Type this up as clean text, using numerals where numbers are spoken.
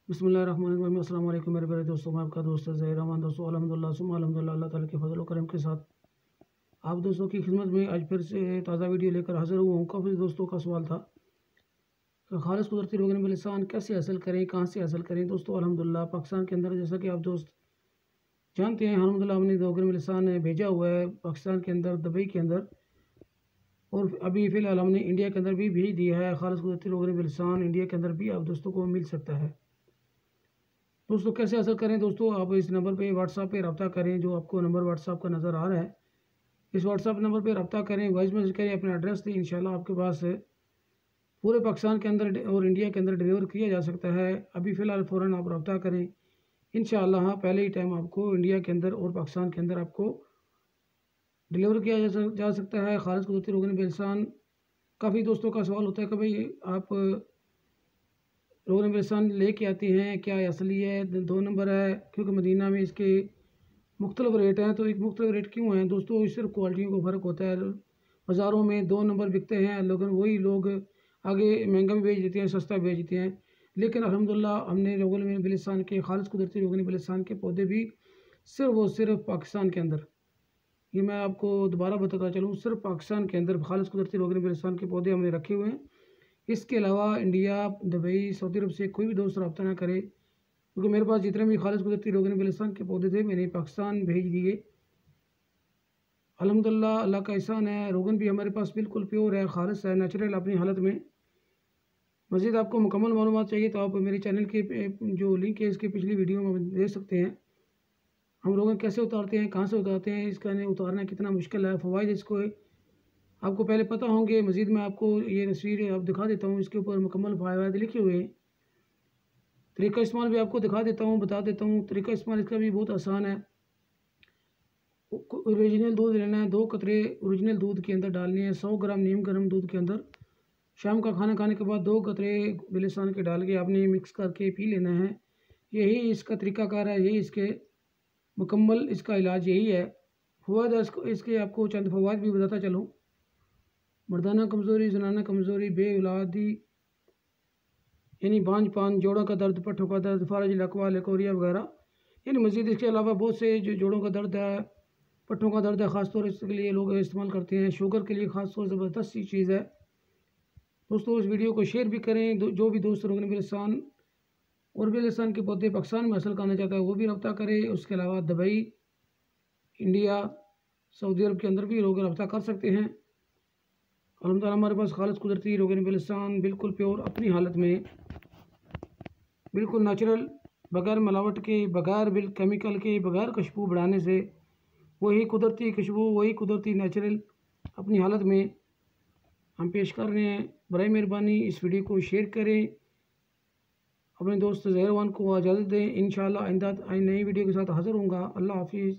बिस्मिल्लाहिर्रहमानिर्रहीम। अस्सलाम वालेकुम मेरे प्यारे दोस्तों, मैं आपका दोस्त ज़हीर रहमान। दोस्तों अल्हम्दुलिल्लाह सुम्मा अल्हम्दुलिल्लाह, अल्लाह ताला के फजल व करम के साथ आप दोस्तों की खिदमत में आज फिर से ताज़ा वीडियो लेकर हाज़िर हुआ हूँ। काफ़ी दोस्तों का सवाल था कि खालिस कुदरती रोगन बिलिसान कैसे हासिल करें, कहाँ से हासिल करें। दोस्तों अल्हम्दुलिल्लाह पाकिस्तान के अंदर, जैसा कि आप दोस्त जानते हैं, अल्हम्दुलिल्लाह हमने रोगन बिलिसान भेजा हुआ है पाकिस्तान के अंदर, दुबई के अंदर, और अभी फ़िलहाल हमने इंडिया के अंदर भी भेज दिया है। खालिस कुदरती रोगन बिलिसान इंडिया के अंदर भी आप दोस्तों को मिल सकता है। दोस्तों कैसे हासिल करें? दोस्तों आप इस नंबर पे व्हाट्सएप पे रब्ता करें, जो आपको नंबर व्हाट्सएप का नज़र आ रहा है, इस व्हाट्सएप नंबर पे रब्ता करें, वॉइस मैसेज करें, अपना एड्रेस दें। इंशाल्लाह आपके पास पूरे पाकिस्तान के अंदर और इंडिया के अंदर डिलीवर किया जा सकता है। अभी फ़िलहाल फ़ौरन आप रब्ता करें, इंशाल्लाह हाँ पहले ही टाइम आपको इंडिया के अंदर और पाकिस्तान के अंदर आपको डिलीवर किया जा सकता है। खालिस कुदरती रोगन बिलिसान। काफ़ी दोस्तों का सवाल होता है कि भाई आप रोगन बिलिसान लेके आती हैं, क्या असली है, 2 नंबर है? क्योंकि मदीना में इसके मुख्तलिफ रेट हैं। तो एक मुख्तलिफ रेट क्यों हैं दोस्तों? सिर्फ क्वालिटियों का फ़र्क होता है। बाज़ारों में 2 नंबर बिकते हैं, लेकिन वही लोग आगे महंगा भी बेच देते हैं, सस्ता बेच देते हैं। लेकिन अल्हम्दुलिल्लाह हमने रोगन बिलिसान के, खालिस कुदरती रोगन बिलिसान के पौधे भी सिर्फ और सिर्फ पाकिस्तान के अंदर, ये मैं आपको दोबारा बताता चलूँ, सिर्फ पाकिस्तान के अंदर खालिस कुदरती रोगन बिलिसान के पौधे हमने रखे हुए हैं। इसके अलावा इंडिया, दुबई, सऊदी अरब से कोई भी दोस्त रब्ता ना करे, क्योंकि मेरे पास जितने भी खालिस कुदरती रोगन बिलिसान के पौधे थे मैंने पाकिस्तान भेज दिए। अल्हम्दुलिल्लाह अल्लाह का एहसान है। रोगन भी हमारे पास बिल्कुल प्योर है, खालिस है, नेचुरल अपनी हालत में। मज़ीद आपको मुकम्मल मालूमात चाहिए तो आप मेरे चैनल के जो लिंक है इसकी पिछली वीडियो में देख सकते हैं। हम रोगन कैसे उतारते हैं, कहाँ से उतारते हैं, इसका उतारना कितना मुश्किल है, फ़वाइद इसको आपको पहले पता होंगे। मज़ीद मैं आपको ये तस्वीर आप दिखा देता हूँ, इसके ऊपर मुकम्मल फ़वाइद लिखे हुए हैं। तरीका इस्तेमाल भी आपको दिखा देता हूँ, बता देता हूँ। तरीका इस्तेमाल इसका भी बहुत आसान है। ओरिजिनल दूध लेना है, 2 कतरे ओरिजिनल दूध के अंदर डालने हैं, 100 ग्राम नीम गर्म दूध के अंदर। शाम का खाना खाने के बाद 2 कतरे बिलिसान के डाल के आपने मिक्स करके पी लेना है। यही इसका तरीकाकार है, यही इसके मुकम्मल इसका इलाज यही है। फ़वाइद इसके आपको चंद फ़वाइद भी बताता चलूँ। मर्दाना कमज़ोरी, ज़नाना कमज़ोरी, बे औलादी यानी बांझपन, जोड़ों का दर्द, पट्ठों का दर्द, फारज लकवा, लकोरिया वगैरह। यानी मज़ीद इसके अलावा बहुत से जो जोड़ों का दर्द है, पट्ठों का दर्द है, ख़ासतौर इसके लिए लोग इस्तेमाल करते हैं। शुगर के लिए ख़ासतौर ज़बरदस्त सी चीज़ है। दोस्तों इस वीडियो को शेयर भी करें। जो भी दोस्त रोगन बिलिसान और बिलिसान के पौधे पाकिस्तान में हासिल करना चाहता है वो भी रब्ता करे। उसके अलावा दुबई, इंडिया, सऊदी अरब के अंदर भी लोग रब्ता कर सकते हैं। अल्हम्दुलिल्लाह हमारे पास खालिस कुदरती रोगन बिलिसान बिल्कुल प्योर अपनी हालत में, बिल्कुल नेचुरल, बगैर मिलावट के, बगैर केमिकल के, बगैर खुशबू बढ़ाने से, वही कुदरती खुशबू, वही कुदरती नेचुरल अपनी हालत में हम पेश कर रहे हैं। बराए मेहरबानी इस वीडियो को शेयर करें, अपने दोस्त ज़हीर रहमान को इजाज़त दें। इंशाअल्लाह आइंदा नई वीडियो के साथ हाज़िर होऊंगा। अल्लाह हाफ़िज़।